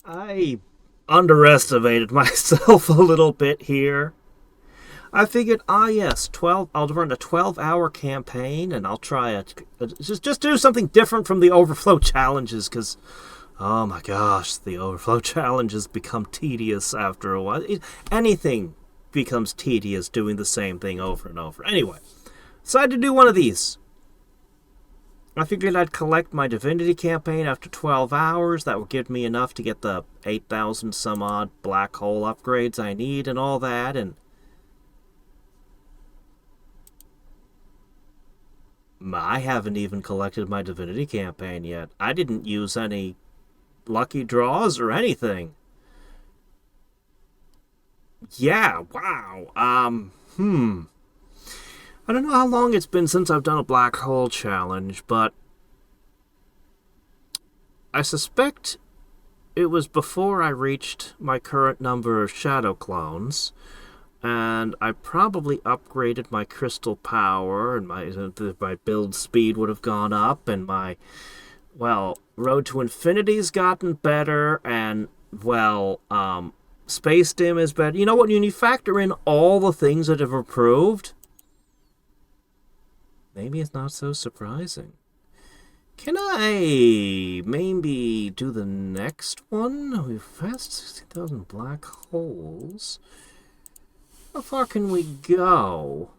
I underestimated myself a little bit here. I figured, yes, 12. I'll run a 12-hour campaign, and I'll try just do something different from the overflow challenges, because oh my gosh, the overflow challenges become tedious after a while. Anything becomes tedious doing the same thing over and over. Anyway, decided to do one of these. I figured I'd collect my Divinity campaign after 12 hours. That would give me enough to get the 8,000 some odd black hole upgrades I need and all that. And I haven't even collected my Divinity campaign yet. I didn't use any lucky draws or anything. Yeah, wow. I don't know how long it's been since I've done a black hole challenge, but I suspect it was before I reached my current number of shadow clones, and I probably upgraded my crystal power, and my build speed would have gone up, and my, well, road to infinity's gotten better, and, well, space dim is better. You know what? When you factor in all the things that have improved, maybe it's not so surprising. Can I maybe do the next one? We've passed 60,000 black holes. How far can we go?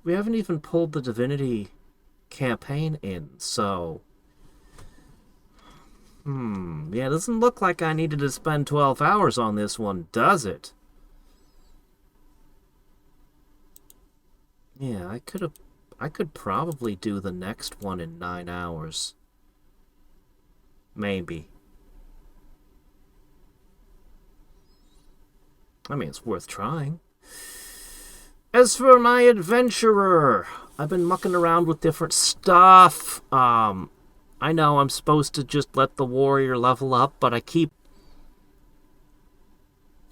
We haven't even pulled the Divinity campaign in, so... Yeah, it doesn't look like I needed to spend 12 hours on this one, does it? Yeah, I could probably do the next one in 9 hours. Maybe. I mean, it's worth trying. As for my adventurer, I've been mucking around with different stuff. I know I'm supposed to just let the warrior level up, but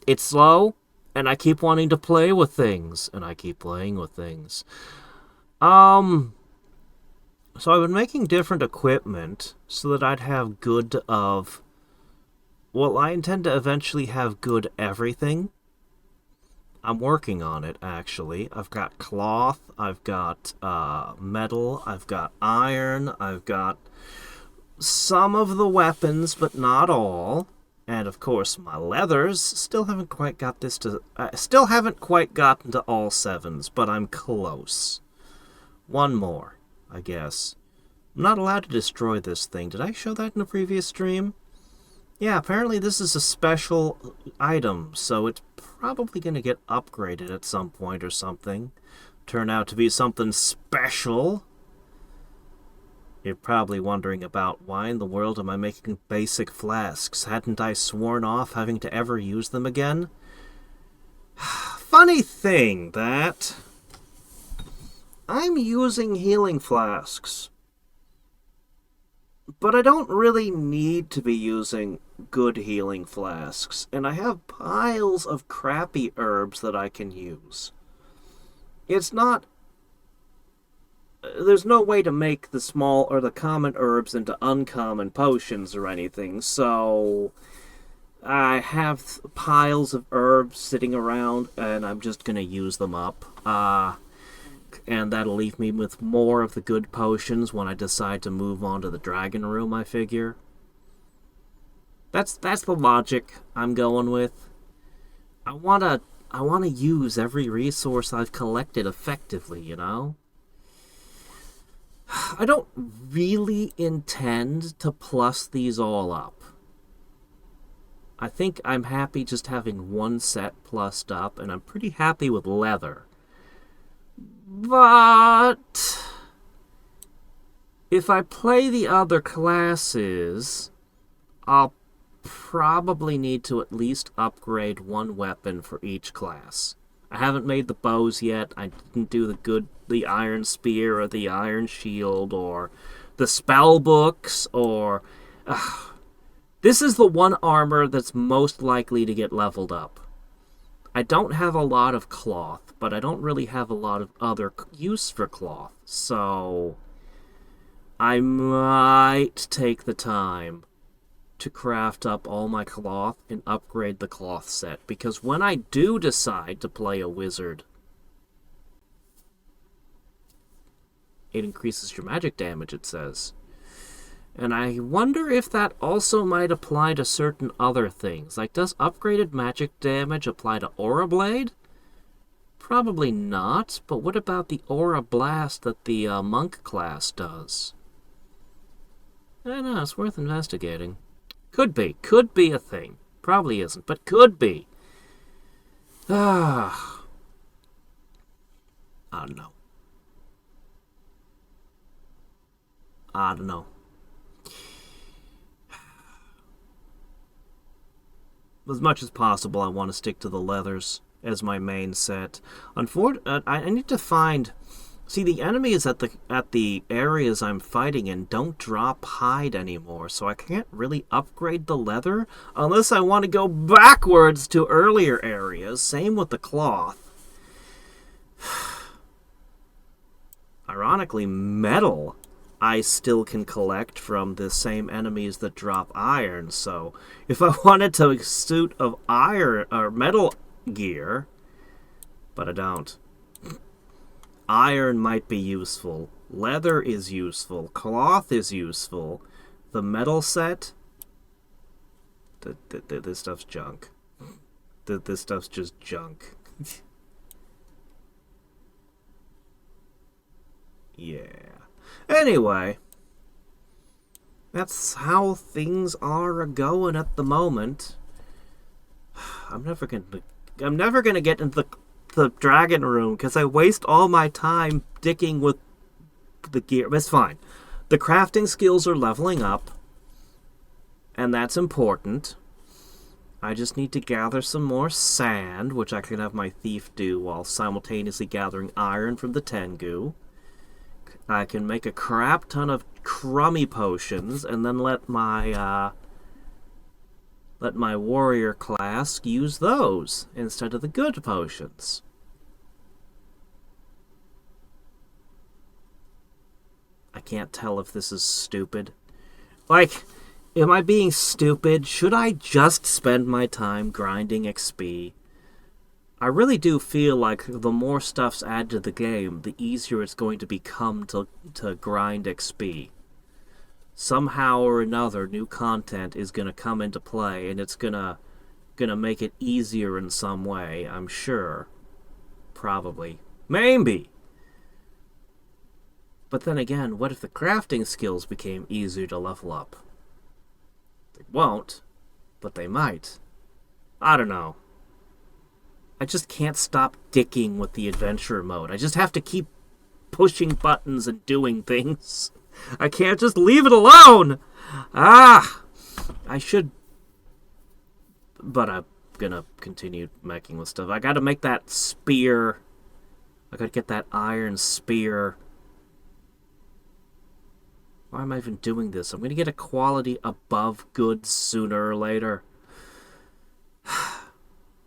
it's slow, and I keep wanting to play with things, and I keep playing with things. Um, so I've been making different equipment so that I'd have good of. Well, I intend to eventually have good everything. I'm working on it, actually. I've got cloth, I've got metal, I've got iron, I've got some of the weapons, but not all. And of course, my leathers still haven't quite got this to. Still haven't quite gotten to all sevens, but I'm close. One more, I guess. I'm not allowed to destroy this thing. Did I show that in a previous stream? Yeah, apparently this is a special item, so it's probably going to get upgraded at some point or something. Turn out to be something special. You're probably wondering about why in the world am I making basic flasks? Hadn't I sworn off having to ever use them again? Funny thing that I'm using healing flasks, but I don't really need to be using good healing flasks, and I have piles of crappy herbs that I can use. It's not... There's no way to make the small or the common herbs into uncommon potions or anything, so I have piles of herbs sitting around, and I'm just gonna use them up. And that'll leave me with more of the good potions when I decide to move on to the dragon room, I figure. That's the logic I'm going with. I wanna use every resource I've collected effectively, you know? I don't really intend to plus these all up. I think I'm happy just having one set plussed up, and I'm pretty happy with leather. But if I play the other classes, I'll probably need to at least upgrade one weapon for each class. I haven't made the bows yet. I didn't do the iron spear or the iron shield or the spell books or... This is the one armor that's most likely to get leveled up. I don't have a lot of cloth, but I don't really have a lot of other use for cloth, so I might take the time to craft up all my cloth and upgrade the cloth set, because when I do decide to play a wizard, it increases your magic damage, it says. And I wonder if that also might apply to certain other things. Like, does upgraded magic damage apply to Aura Blade? Probably not, but what about the Aura Blast that the Monk class does? I don't know, it's worth investigating. Could be a thing. Probably isn't, but could be. I don't know. As much as possible, I want to stick to the leathers as my main set. I need to find... See, the enemies at the areas I'm fighting in don't drop hide anymore, so I can't really upgrade the leather unless I want to go backwards to earlier areas. Same with the cloth. Ironically, metal I still can collect from the same enemies that drop iron, so if I wanted to suit of iron or metal gear, but I don't. Iron might be useful. Leather is useful. Cloth is useful. The metal set, this stuff's junk. This stuff's just junk. Yeah. Anyway, that's how things are a-going at the moment. I'm never gonna get into the dragon room because I waste all my time dicking with the gear. But it's fine. The crafting skills are leveling up, and that's important. I just need to gather some more sand, which I can have my thief do while simultaneously gathering iron from the Tengu. I can make a crap ton of crummy potions and then let my warrior class use those instead of the good potions. I can't tell if this is stupid. Like, am I being stupid? Should I just spend my time grinding XP? I really do feel like the more stuff's added to the game, the easier it's going to become to grind XP. Somehow or another, new content is going to come into play, and it's gonna make it easier in some way, I'm sure. Probably. Maybe! But then again, what if the crafting skills became easier to level up? They won't, but they might. I don't know. I just can't stop dicking with the adventure mode. I just have to keep pushing buttons and doing things. I can't just leave it alone! I should... But I'm gonna continue making with stuff. I gotta make that spear. I gotta get that iron spear. Why am I even doing this? I'm gonna get a quality above good sooner or later.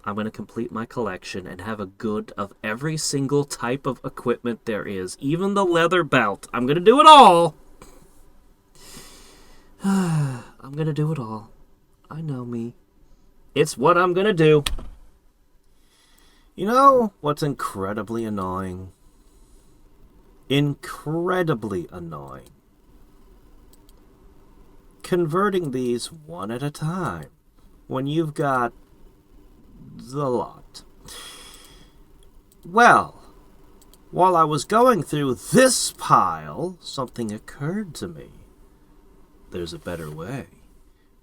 I'm going to complete my collection and have a good of every single type of equipment there is. Even the leather belt. I'm going to do it all. I'm going to do it all. I know me. It's what I'm going to do. You know what's incredibly annoying? Incredibly annoying. Converting these one at a time. When you've got the lot. Well, while I was going through this pile, something occurred to me. There's a better way.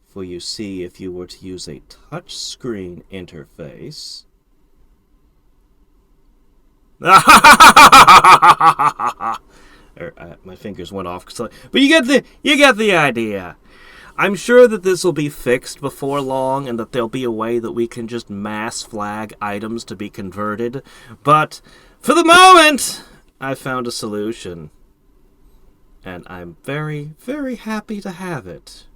For you see, if you were to use a touchscreen interface... My fingers went off. But you get the idea. I'm sure that this will be fixed before long and that there'll be a way that we can just mass flag items to be converted. But for the moment, I found a solution. And I'm very, very happy to have it.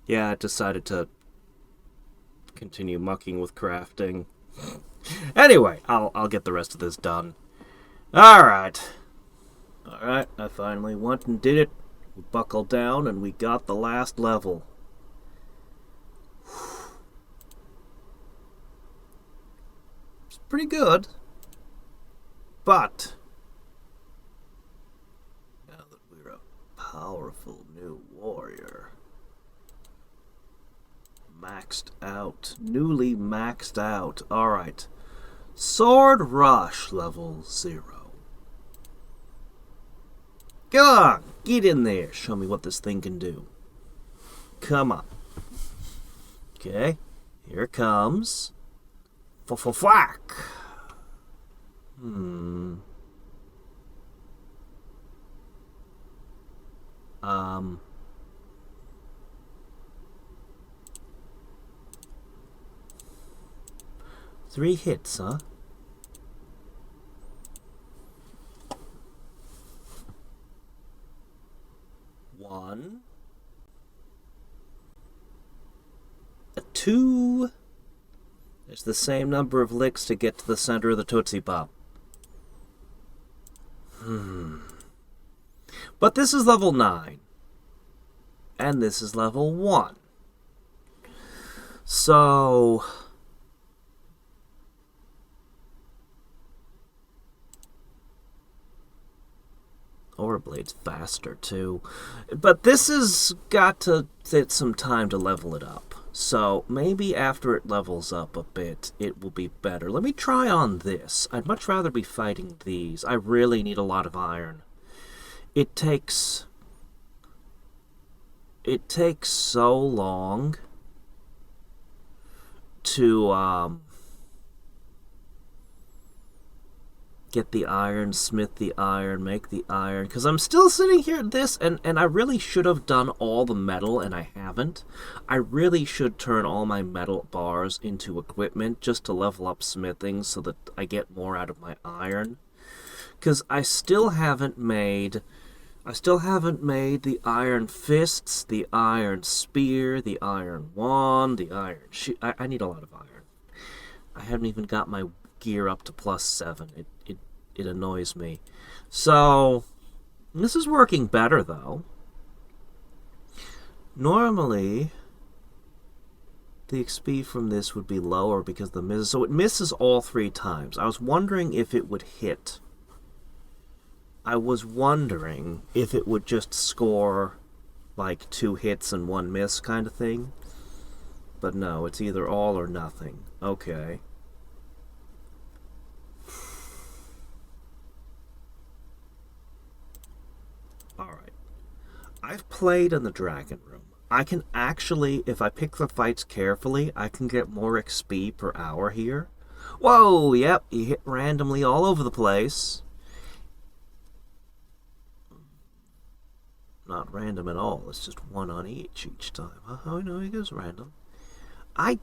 Yeah, I decided to continue mucking with crafting. Anyway, I'll get the rest of this done. Alright. Alright, I finally went and did it. We buckled down and we got the last level. It's pretty good. But now that we're a powerful new warrior, maxed out, newly maxed out. Alright. Sword Rush level 0. Go on, get in there. Show me what this thing can do. Come on. Okay, here it comes. Whack. Three hits, huh? One. A 2. There's the same number of licks to get to the center of the Tootsie Pop. But this is level 9. And this is level 1. So Orblade's faster too. But this has got to take some time to level it up. So maybe after it levels up a bit, it will be better. Let me try on this. I'd much rather be fighting these. I really need a lot of iron. It takes so long to get the iron, smith the iron, make the iron, because I'm still sitting here at this, and I really should have done all the metal, and I haven't. I really should turn all my metal bars into equipment just to level up smithing so that I get more out of my iron, because I still haven't made the iron fists, the iron spear, the iron wand, the iron shield. I need a lot of iron. I haven't even got my gear up to +7. It annoys me. So this is working better though. Normally the XP from this would be lower because the miss, so it misses all 3 times. I was wondering if it would hit. I was wondering if it would just score like 2 hits and 1 miss kind of thing. But no, it's either all or nothing. Okay. Alright. I've played in the Dragon Room. I can actually, if I pick the fights carefully, I can get more XP per hour here. Whoa, yep, you hit randomly all over the place. Not random at all, it's just 1 on each time. Oh, no, it goes random. I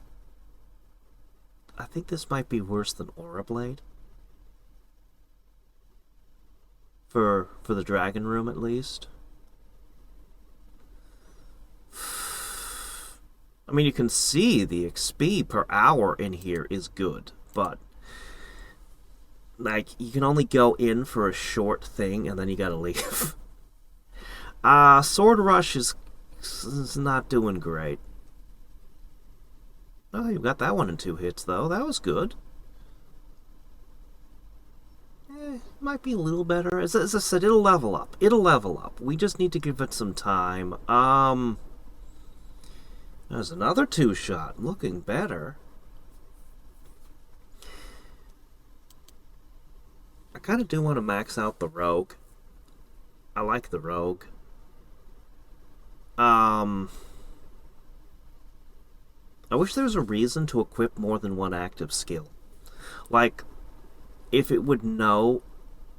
think this might be worse than Aura Blade. For the Dragon Room, at least. I mean, you can see the XP per hour in here is good, but like, you can only go in for a short thing and then you gotta leave. Sword Rush is not doing great. Oh, you got that one in 2 hits, though. That was good. Might be a little better. As I said, it'll level up. It'll level up. We just need to give it some time. There's another 2-shot. Looking better. I kind of do want to max out the Rogue. I like the Rogue. I wish there was a reason to equip more than 1 active skill. Like, if it would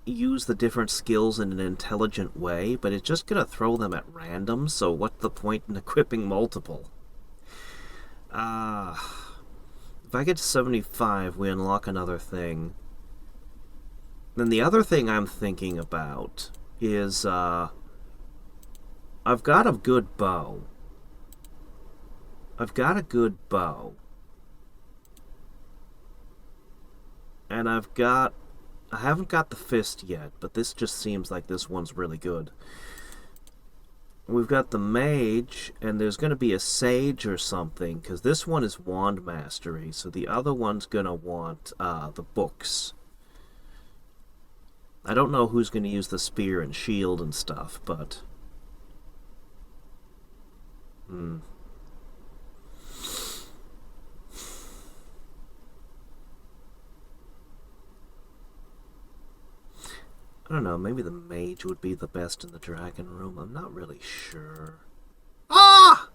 use the different skills in an intelligent way, but it's just gonna throw them at random, so what's the point in equipping multiple? If I get to 75, we unlock another thing. Then the other thing I'm thinking about is, I've got a good bow. And I've got I haven't got the fist yet, but this just seems like this one's really good. We've got the mage, and there's going to be a sage or something, because this one is wand mastery, so the other one's going to want the books. I don't know who's going to use the spear and shield and stuff, but... I don't know, maybe the mage would be the best in the dragon room. I'm not really sure. Ah!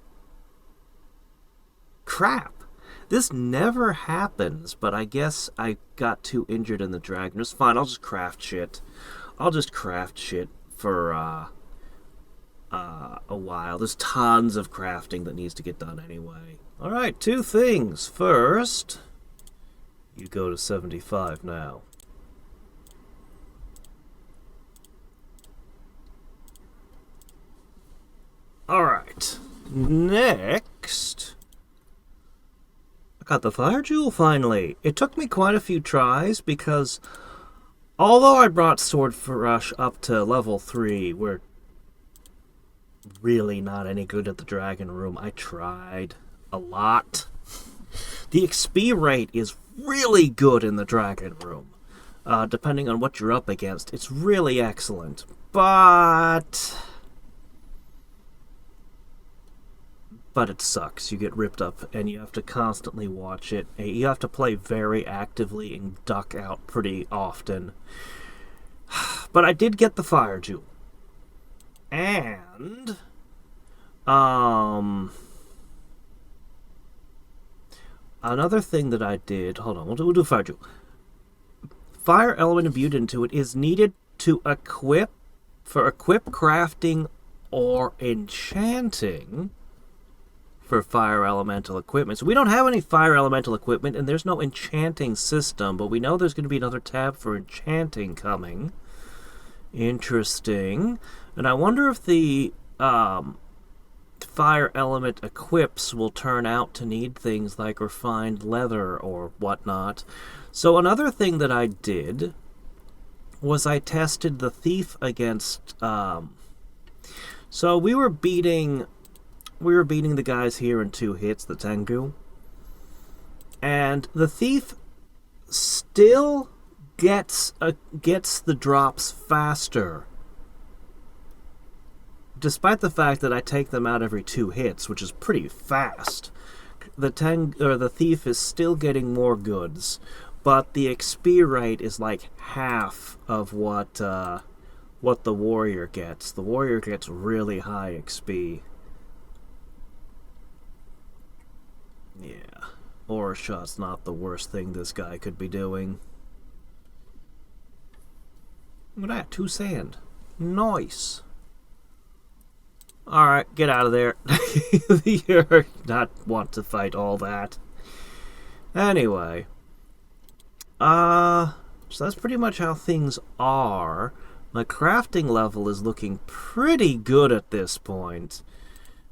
Crap! This never happens, but I guess I got too injured in the dragon. It's fine, I'll just craft shit. I'll just craft shit for a while. There's tons of crafting that needs to get done anyway. Alright, two things. First, you go to 75 now. Alright, next, I got the fire jewel finally. It took me quite a few tries because although I brought Sword Rush up to level 3, we're really not any good at the dragon room. I tried a lot. The XP rate is really good in the dragon room. Depending on what you're up against, it's really excellent. But it sucks. You get ripped up and you have to constantly watch it. You have to play very actively and duck out pretty often. But I did get the fire jewel. And another thing that I did, hold on, we'll do fire jewel. Fire element imbued into it is needed to equip crafting or enchanting for fire elemental equipment. So we don't have any fire elemental equipment, and there's no enchanting system, but we know there's going to be another tab for enchanting coming. Interesting. And I wonder if the fire element equips will turn out to need things like refined leather or whatnot. So another thing that I did was I tested the thief against... so we were beating the guys here in 2 hits, the Tengu. And the thief still gets the drops faster. Despite the fact that I take them out every 2 hits, which is pretty fast. The thief is still getting more goods, but the XP rate is like half of what the warrior gets. The warrior gets really high XP. Yeah, aura shot's not the worst thing this guy could be doing. Look at that, 2 sand. Nice. Alright, get out of there. You're not want to fight all that. Anyway. So that's pretty much how things are. My crafting level is looking pretty good at this point.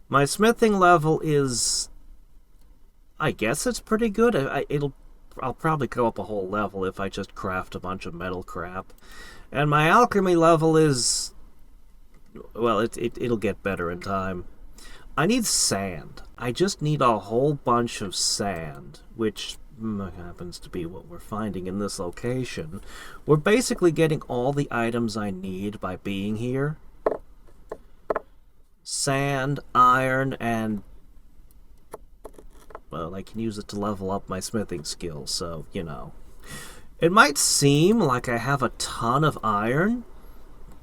My smithing level is... I guess it's pretty good. I'll probably go up a whole level if I just craft a bunch of metal crap. And my alchemy level is... well, it'll get better in time. I need sand. I just need a whole bunch of sand, which happens to be what we're finding in this location. We're basically getting all the items I need by being here. Sand, iron, and... well, I can use it to level up my smithing skills, so, you know. It might seem like I have a ton of iron,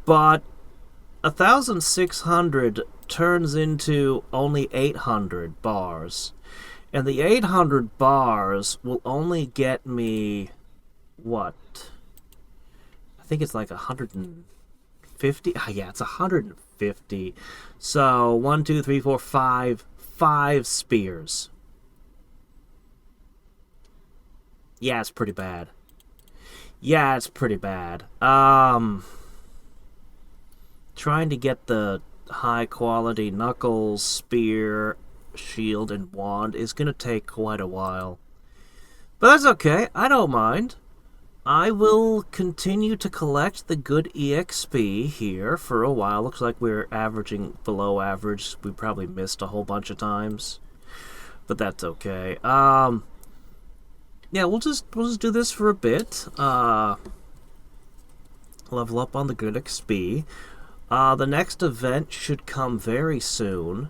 but 1,600 turns into only 800 bars. And the 800 bars will only get me, what? I think it's like 150? Oh, yeah, it's 150. So, 1, 2, 3, 4, 5. 5 spears. Yeah, it's pretty bad. Yeah, it's pretty bad. Trying to get the high quality knuckles, spear, shield, and wand is going to take quite a while. But that's okay. I don't mind. I will continue to collect the good EXP here for a while. Looks like we're averaging below average. We probably missed a whole bunch of times, but that's okay. Yeah, we'll just do this for a bit. Level up on the good XP. The next event should come very soon.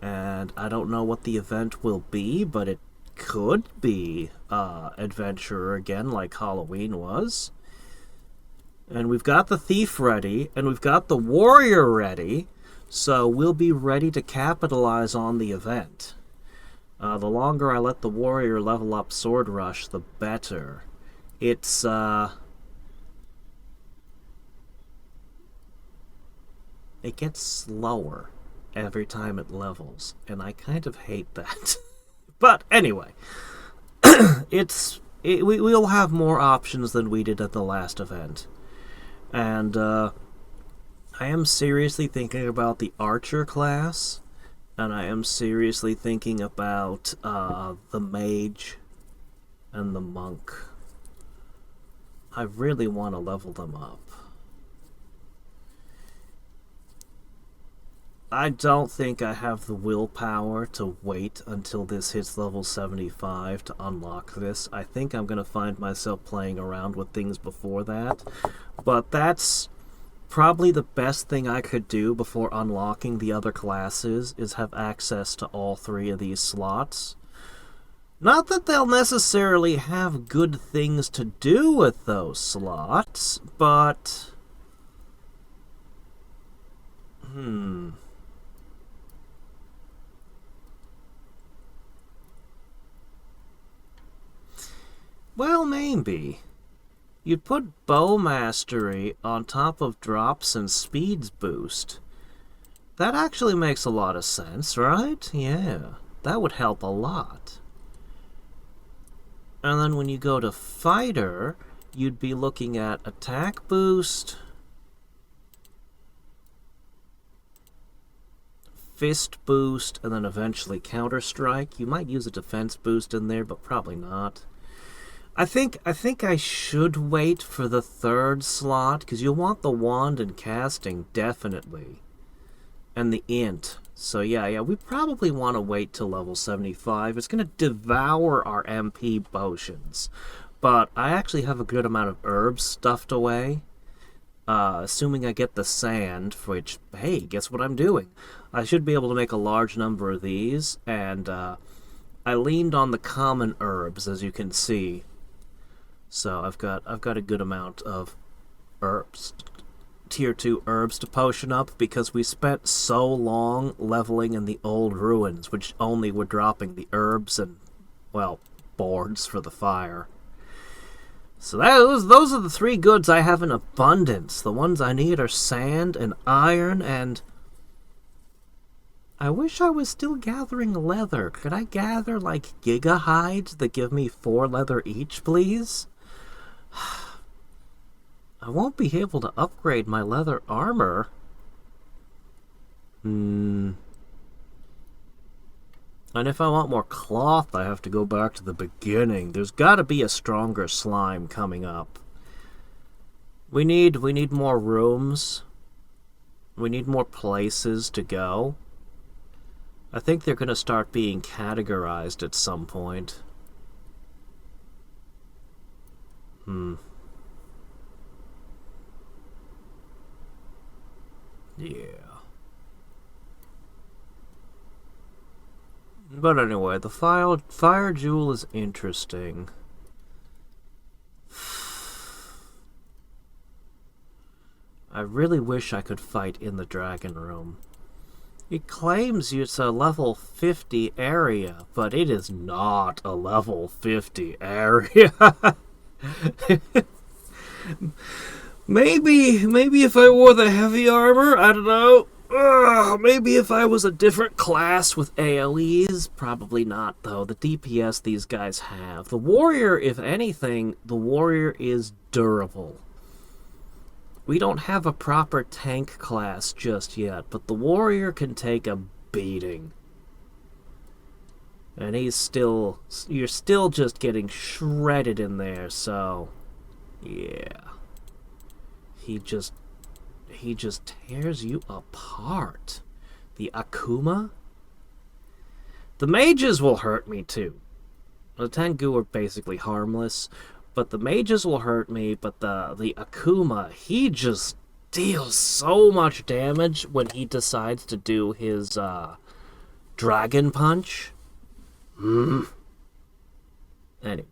And I don't know what the event will be, but it could be Adventurer again, like Halloween was. And we've got the Thief ready, and we've got the Warrior ready, so we'll be ready to capitalize on the event. The longer I let the Warrior level up Sword Rush, the better. It's, it gets slower every time it levels, and I kind of hate that. But anyway, we'll have more options than we did at the last event. And I am seriously thinking about the Archer class, and I am seriously thinking about the Mage and the Monk. I really want to level them up. I don't think I have the willpower to wait until this hits level 75 to unlock this. I think I'm going to find myself playing around with things before that. But that's probably the best thing I could do before unlocking the other classes, is have access to all 3 of these slots. Not that they'll necessarily have good things to do with those slots, but... Well, maybe. You'd put Bow Mastery on top of Drops and Speeds Boost. That actually makes a lot of sense, right? Yeah, that would help a lot. And then when you go to Fighter, you'd be looking at Attack Boost, Fist Boost, and then eventually Counter Strike. You might use a Defense Boost in there, but probably not. I think I should wait for the 3rd slot, because you'll want the Wand and Casting, definitely. And the Int. So yeah, we probably want to wait till level 75. It's going to devour our MP potions. But I actually have a good amount of herbs stuffed away. Assuming I get the sand, which, hey, guess what I'm doing? I should be able to make a large number of these, and I leaned on the common herbs, as you can see. So I've got a good amount of herbs, tier 2 herbs to potion up, because we spent so long leveling in the old ruins, which only were dropping the herbs and, well, boards for the fire. So those are the 3 goods I have in abundance. The ones I need are sand and iron, and I wish I was still gathering leather. Could I gather, like, giga hides that give me 4 leather each, please? I won't be able to upgrade my leather armor. And if I want more cloth, I have to go back to the beginning. There's got to be a stronger slime coming up. We need more rooms. We need more places to go. I think they're going to start being categorized at some point. Yeah. But anyway, the fire jewel is interesting. I really wish I could fight in the dragon room. It claims it's a level 50 area, but it is not a level 50 area. Maybe if I wore the heavy armor, I don't know. Maybe if I was a different class with AoEs. Probably not, though. The DPS these guys have. The warrior, if anything, the warrior is durable. We don't have a proper tank class just yet, but the warrior can take a beating. And you're still just getting shredded in there, so yeah. He just tears you apart. The Akuma? The mages will hurt me too. The Tengu are basically harmless, but the mages will hurt me, but the Akuma, he just deals so much damage when he decides to do his dragon punch. Anyway.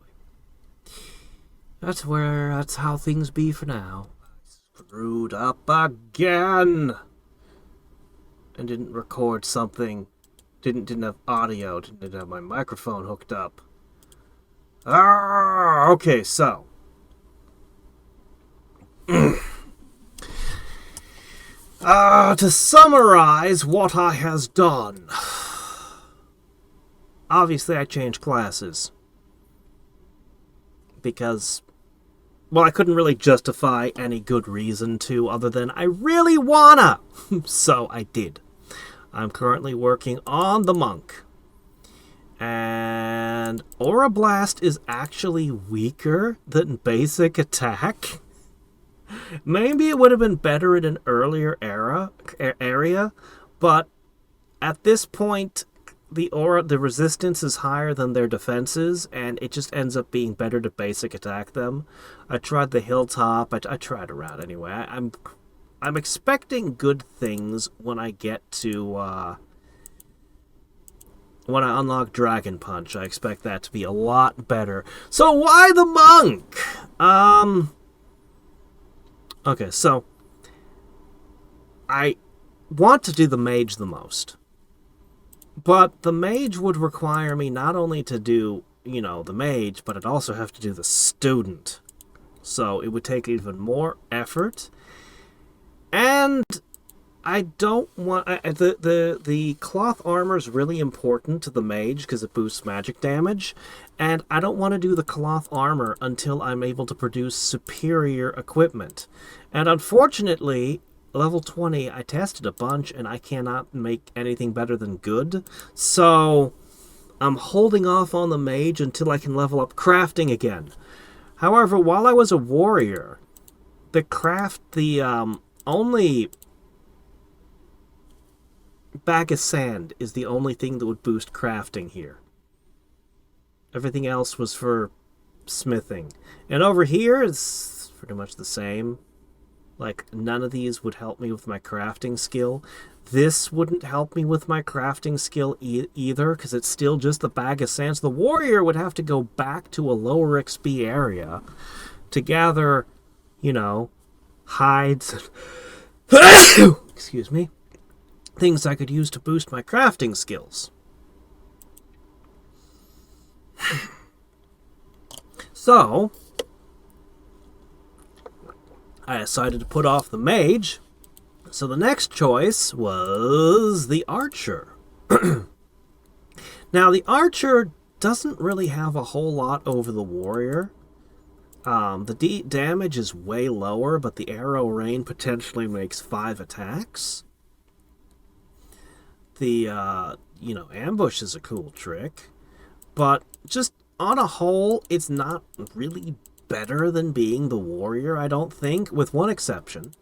That's how things be for now. Screwed up again! And didn't record something. Didn't have audio. Didn't have my microphone hooked up. Okay, so. To summarize what I has done. Obviously, I changed classes. Because, well, I couldn't really justify any good reason to other than I really wanna. So I did. I'm currently working on the monk. And Aura Blast is actually weaker than basic attack. Maybe it would have been better in an earlier area, but at this point, the resistance is higher than their defenses, and it just ends up being better to basic attack them. I tried the hilltop. I tried around anyway. I'm expecting good things when I get to when I unlock Dragon Punch. I expect that to be a lot better. So why the monk? Okay, so I want to do the mage the most. But the mage would require me not only to do, the mage, but I'd also have to do the student. So it would take even more effort. And I don't want... The cloth armor is really important to the mage because it boosts magic damage. And I don't want to do the cloth armor until I'm able to produce superior equipment. And unfortunately, level 20, I tested a bunch and I cannot make anything better than good. So I'm holding off on the mage until I can level up crafting again. However, while I was a warrior, the only bag of sand is the only thing that would boost crafting here. Everything else was for smithing. And over here, it's pretty much the same. Like, none of these would help me with my crafting skill. This wouldn't help me with my crafting skill either, because it's still just the bag of sand. So the warrior would have to go back to a lower XP area to gather, hides. Excuse me. Things I could use to boost my crafting skills. So I decided to put off the mage. So the next choice was the archer. Now, the archer doesn't really have a whole lot over the warrior. The damage is way lower, but the arrow rain potentially makes 5 attacks. The, ambush is a cool trick. But just on a whole, it's not really better than being the warrior, I don't think, with one exception.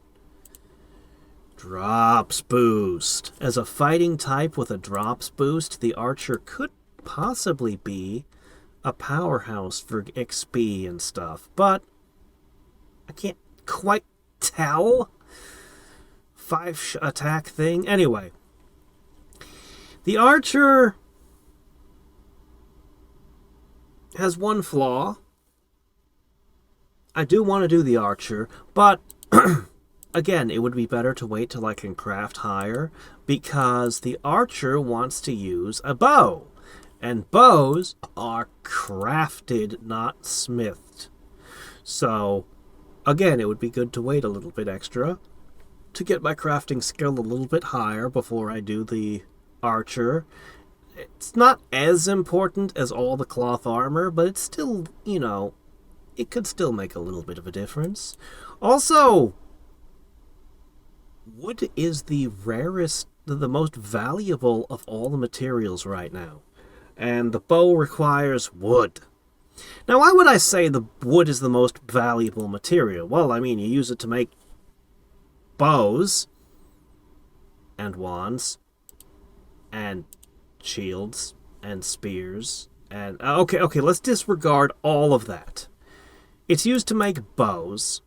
Drops boost. As a fighting type with a drops boost, the archer could possibly be a powerhouse for XP and stuff, but I can't quite tell. 5 attack thing. Anyway, the archer has one flaw. I do want to do the archer, but again, it would be better to wait till I can craft higher, because the archer wants to use a bow, and bows are crafted, not smithed. So, again, it would be good to wait a little bit extra to get my crafting skill a little bit higher before I do the archer. It's not as important as all the cloth armor, but it's still, it could still make a little bit of a difference. Also, wood is the rarest, the most valuable of all the materials right now. And the bow requires wood. Now, why would I say the wood is the most valuable material? Well, I mean, you use it to make bows and wands and shields and spears and okay, let's disregard all of that. It's used to make bows,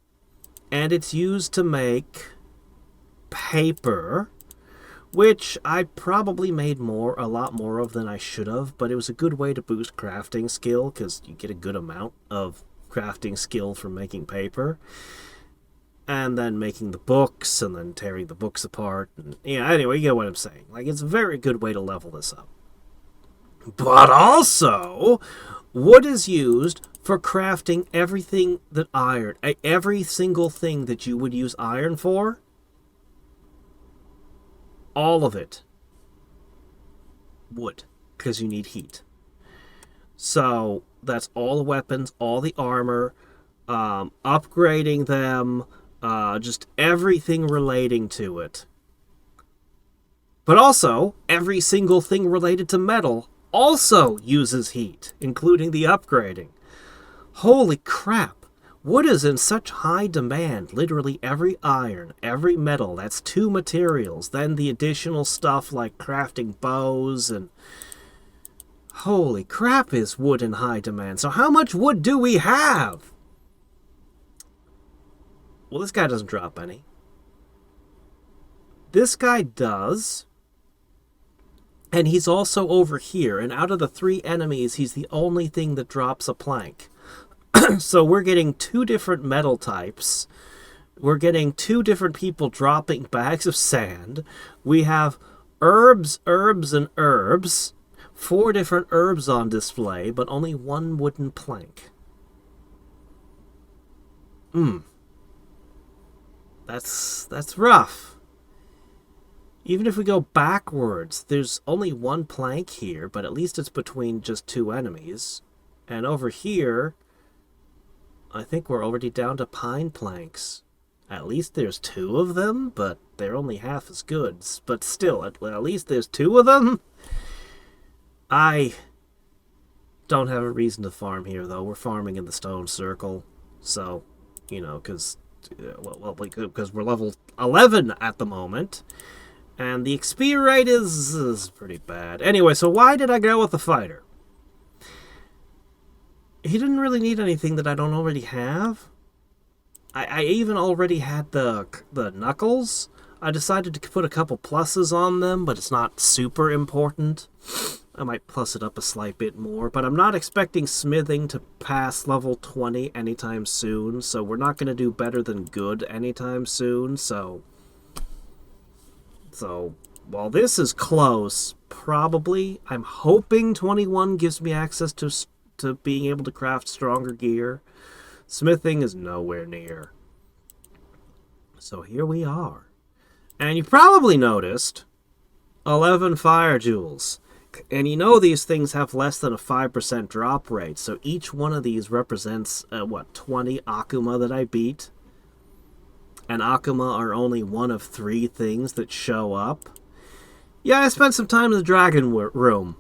and it's used to make paper, which I probably made a lot more of than I should have, but it was a good way to boost crafting skill, because you get a good amount of crafting skill from making paper. And then making the books, and then tearing the books apart. And, anyway, you get what I'm saying. Like, it's a very good way to level this up. But also, wood is used for crafting everything that every single thing that you would use iron for, all of it, wood, because you need heat. So, that's all the weapons, all the armor, upgrading them, just everything relating to it. But also, every single thing related to metal also uses heat, including the upgrading. Holy crap! Wood is in such high demand. Literally every iron, every metal, that's 2 materials. Then the additional stuff like crafting bows and... Holy crap, is wood in high demand. So how much wood do we have? Well, this guy doesn't drop any. This guy does. And he's also over here. And out of the 3 enemies, he's the only thing that drops a plank. So we're getting 2 different metal types. We're getting 2 different people dropping bags of sand. We have herbs, and herbs. 4 different herbs on display, but only 1 wooden plank. That's rough. Even if we go backwards, there's only 1 plank here, but at least it's between just 2 enemies. And over here, I think we're already down to pine planks. At least there's 2 of them, but they're only half as good. But still, at least there's 2 of them. I don't have a reason to farm here, though. We're farming in the stone circle. So, because we're level 11 at the moment. And the XP rate is pretty bad. Anyway, so why did I go with the fighter? He didn't really need anything that I don't already have. I even already had the knuckles. I decided to put a couple pluses on them, but it's not super important. I might plus it up a slight bit more, but I'm not expecting smithing to pass level 20 anytime soon, so we're not going to do better than good anytime soon, so while this is close, probably, I'm hoping 21 gives me access to being able to craft stronger gear. Smithing is nowhere near. So here we are. And you probably noticed 11 fire jewels. And these things have less than a 5% drop rate, so each one of these represents, 20 Akuma that I beat. And Akuma are only one of 3 things that show up. Yeah, I spent some time in the Dragon Room.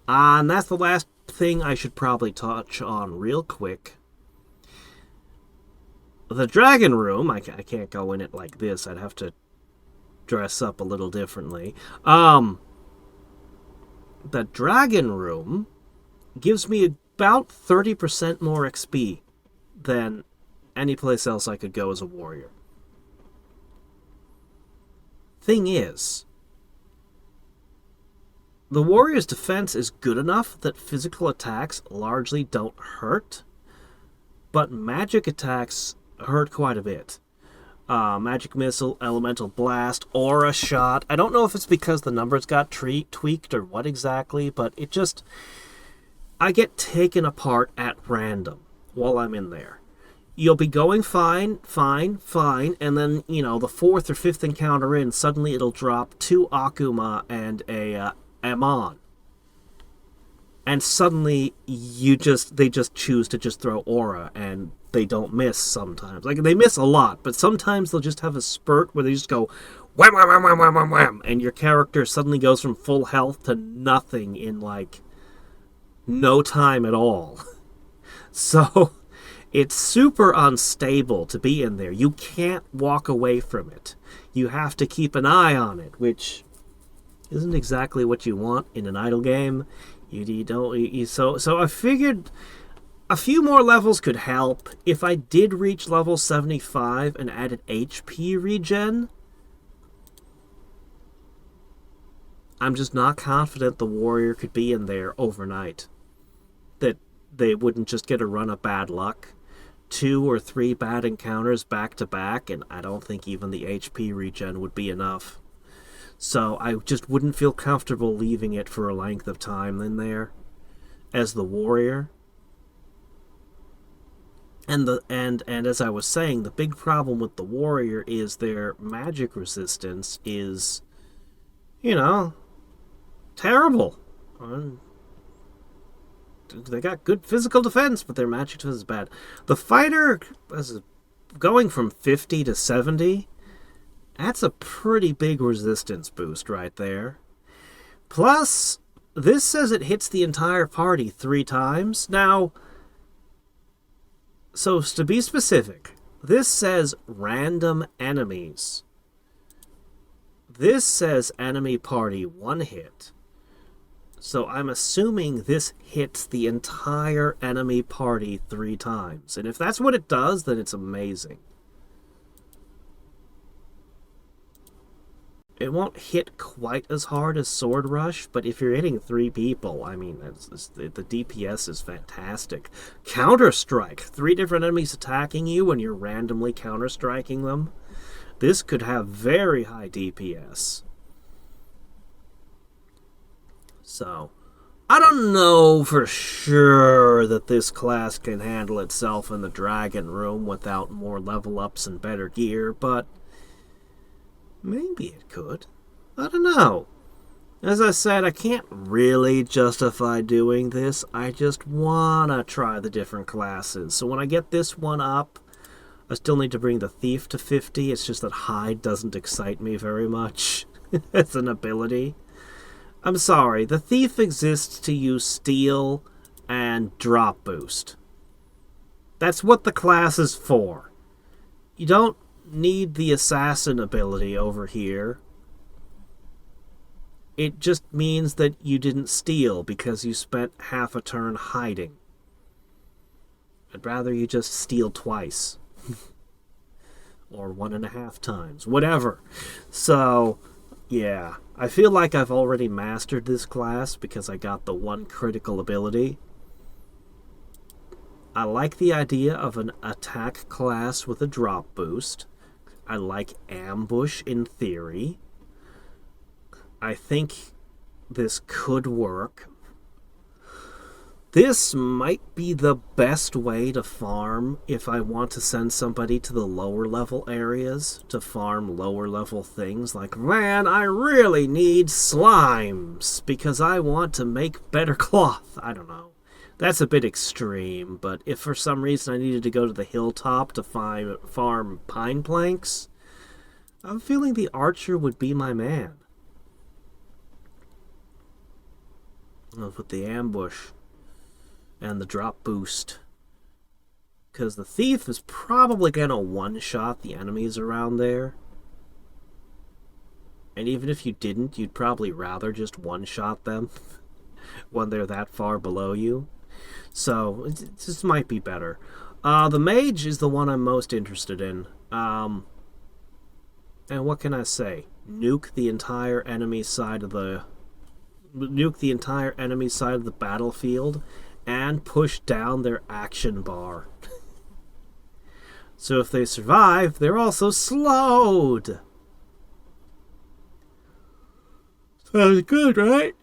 And that's the last thing I should probably touch on real quick. The Dragon Room, I can't go in it like this, I'd have to dress up a little differently. The Dragon Room gives me about 30% more XP than any place else I could go as a warrior. Thing is, the warrior's defense is good enough that physical attacks largely don't hurt, but magic attacks hurt quite a bit. Magic Missile, Elemental Blast, Aura Shot. I don't know if it's because the numbers got tweaked or what exactly, but it just... I get taken apart at random while I'm in there. You'll be going fine, and then, the 4th or 5th encounter in, suddenly it'll drop 2 Akuma and a Amon. And suddenly, they just choose to just throw Aura, and they don't miss sometimes. Like, they miss a lot, but sometimes they'll just have a spurt where they just go wham, wham, wham, wham, wham, wham, wham, and your character suddenly goes from full health to nothing in, like, no time at all. So it's super unstable to be in there. You can't walk away from it. You have to keep an eye on it, which isn't exactly what you want in an idle game. So I figured a few more levels could help. If I did reach level 75 and added HP regen, I'm just not confident the warrior could be in there overnight. That they wouldn't just get a run of bad luck. 2 or 3 bad encounters back to back, and I don't think even the HP regen would be enough. So I just wouldn't feel comfortable leaving it for a length of time in there as the warrior. And as I was saying, the big problem with the warrior is their magic resistance is, terrible. They got good physical defense, but their magic defense is bad. The fighter is going from 50 to 70. That's a pretty big resistance boost right there. Plus, this says it hits the entire party 3 times. Now, so to be specific, this says random enemies. This says enemy party 1 hit. So I'm assuming this hits the entire enemy party 3 times. And if that's what it does, then it's amazing. It won't hit quite as hard as Sword Rush, but if you're hitting 3 people, I mean, the DPS is fantastic. Counter-Strike. 3 different enemies attacking you and you're randomly counter-striking them. This could have very high DPS. So, I don't know for sure that this class can handle itself in the Dragon Room without more level ups and better gear, but maybe it could. I don't know. As I said, I can't really justify doing this. I just wanna try the different classes. So when I get this one up, I still need to bring the Thief to 50. It's just that Hide doesn't excite me very much. It's an ability. I'm sorry, the Thief exists to use Steal and Drop Boost. That's what the class is for. You don't need the Assassin ability over here. It just means that you didn't steal because you spent half a turn hiding. I'd rather you just steal twice. Or 1.5 times. Whatever. So, yeah. I feel like I've already mastered this class because I got the 1 critical ability. I like the idea of an attack class with a drop boost. I like ambush in theory. I think this could work. This might be the best way to farm if I want to send somebody to the lower level areas to farm lower level things. Like, man, I really need slimes because I want to make better cloth. I don't know. That's a bit extreme, but if for some reason I needed to go to the hilltop to farm pine planks, I'm feeling the archer would be my man. With the ambush and the drop boost. Because the Thief is probably going to one-shot the enemies around there. And even if you didn't, you'd probably rather just one-shot them when they're that far below you. So, this might be better. The Mage is the one I'm most interested in. And what can I say? Nuke the entire enemy side of the battlefield and push down their action bar. So if they survive, they're also slowed. Sounds good, right?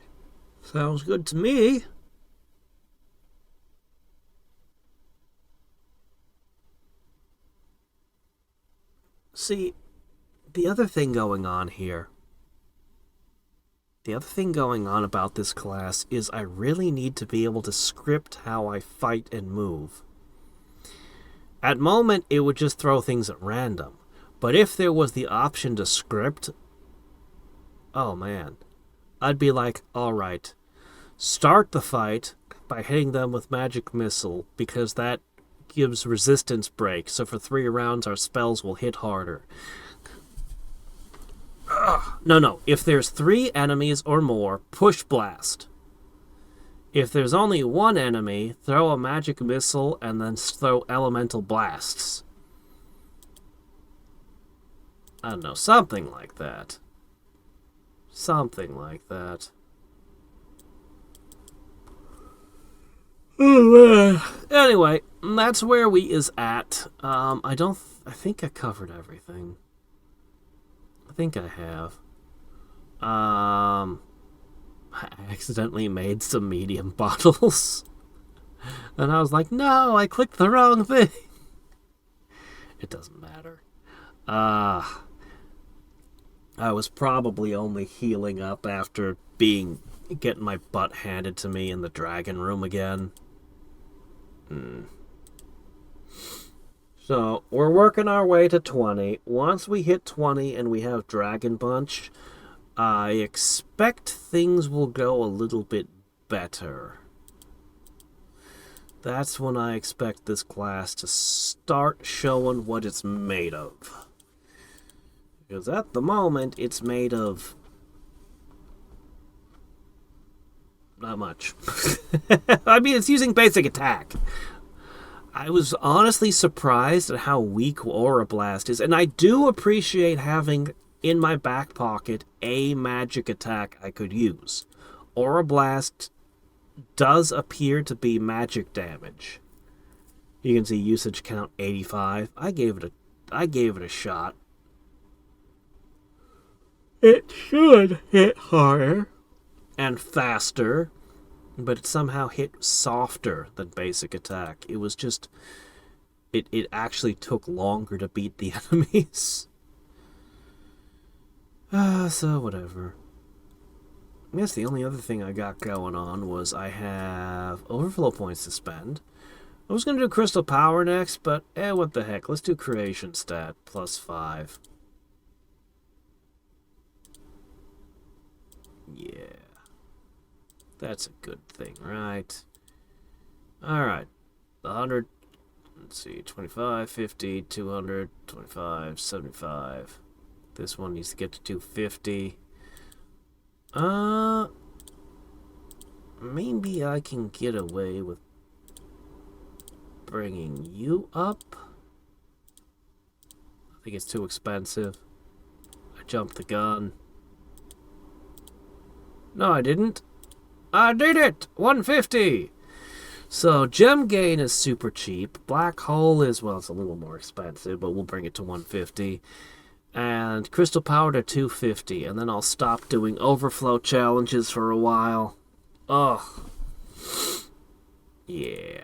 Sounds good to me. See, the other thing going on about this class is I really need to be able to script how I fight and move. At moment, it would just throw things at random. But if there was the option to script, oh man, I'd be like, alright, start the fight, by hitting them with Magic Missile, because that gives resistance break, so for 3 rounds our spells will hit harder. No. If there's 3 enemies or more, push blast. If there's only 1 enemy, throw a Magic Missile and then throw Elemental Blasts. I don't know, something like that. Something like that. Anyway, that's where we is at. I think I covered everything. I think I have. I accidentally made some medium bottles. And I was like, no, I clicked the wrong thing. It doesn't matter. I was probably only healing up after getting my butt handed to me in the dragon room again. So, we're working our way to 20. Once we hit 20 and we have Dragon Punch, I expect things will go a little bit better. That's when I expect this class to start showing what it's made of. Because at the moment, it's made of... not much. I mean, it's using basic attack. I was honestly surprised at how weak Aura Blast is, and I do appreciate having in my back pocket a magic attack I could use. Aura Blast does appear to be magic damage. You can see usage count 85. I gave it a shot. It should hit harder and faster, but it somehow hit softer than basic attack. It was just... It actually took longer to beat the enemies. So whatever. I guess the only other thing I got going on was I have overflow points to spend. I was going to do Crystal Power next, but what the heck. Let's do Creation Stat, +5. Yeah. That's a good thing, right? Alright. 100, let's see, 25, 50, 200, 25, 75. This one needs to get to 250. Maybe I can get away with bringing you up. I think it's too expensive. I jumped the gun. No, I didn't. I did it! 150! So, Gem Gain is super cheap. Black Hole is, well, it's a little more expensive, but we'll bring it to 150. And Crystal Power to 250. And then I'll stop doing Overflow challenges for a while. Ugh. Yeah.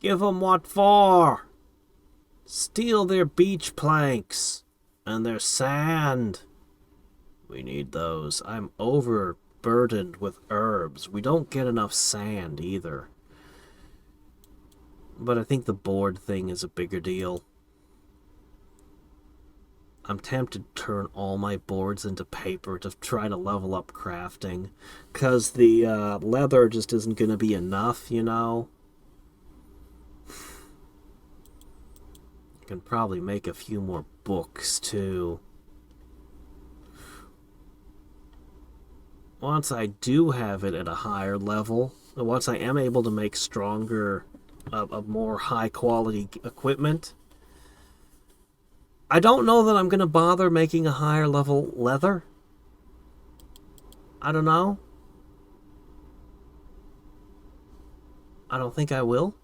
Give 'em what for? Steal their beach planks. And their sand. We need those. I'm overburdened with herbs. We don't get enough sand either. But I think the board thing is a bigger deal. I'm tempted to turn all my boards into paper to try to level up crafting. Because the leather just isn't going to be enough, you know? I can probably make a few more books, too. Once I do have it at a higher level, once I am able to make stronger, more high-quality equipment, I don't know that I'm going to bother making a higher level leather. I don't know. I don't think I will.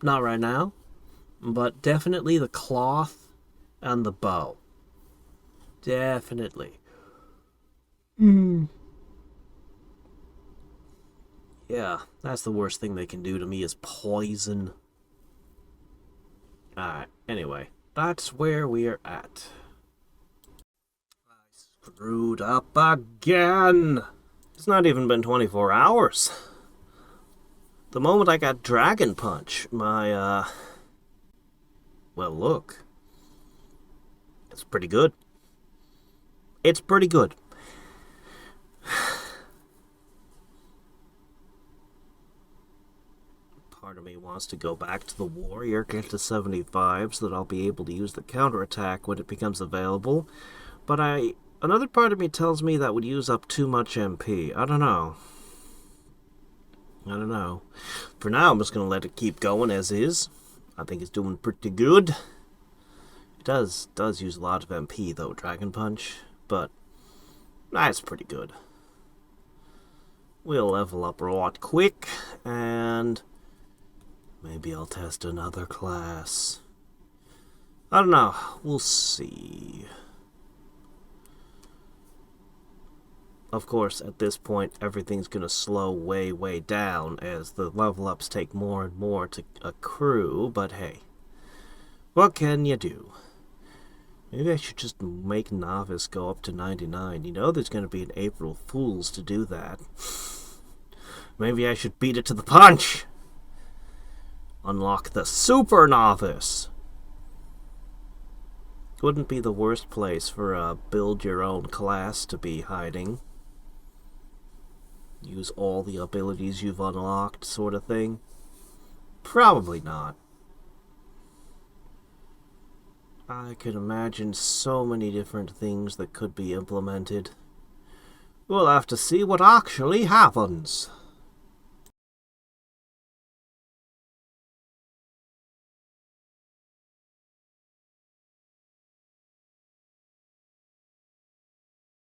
Not right now. But definitely the cloth and the bow. Definitely. Yeah, that's the worst thing they can do to me is poison. Alright, anyway. That's where we're at. I screwed up again. It's not even been 24 hours. The moment I got Dragon Punch, my, well, look. It's pretty good. It's pretty good. part of me wants to go back to the warrior, get to 75, so that I'll be able to use the counterattack when it becomes available. But another part of me tells me that would use up too much MP. I don't know. For now, I'm just going to let it keep going as is. I think it's doing pretty good. It does use a lot of MP, though, Dragon Punch. But that's pretty good. We'll level up right quick, and maybe I'll test another class. I don't know. We'll see. Of course, at this point, everything's going to slow way, way down as the level ups take more and more to accrue, but hey, what can you do? Maybe I should just make Novice go up to 99. You know there's going to be an April Fool's to do that. Maybe I should beat it to the punch! Unlock the Super Novice! Wouldn't be the worst place for a build-your-own class to be hiding. Use all the abilities you've unlocked, sort of thing. Probably not. I could imagine so many different things that could be implemented. We'll have to see what actually happens.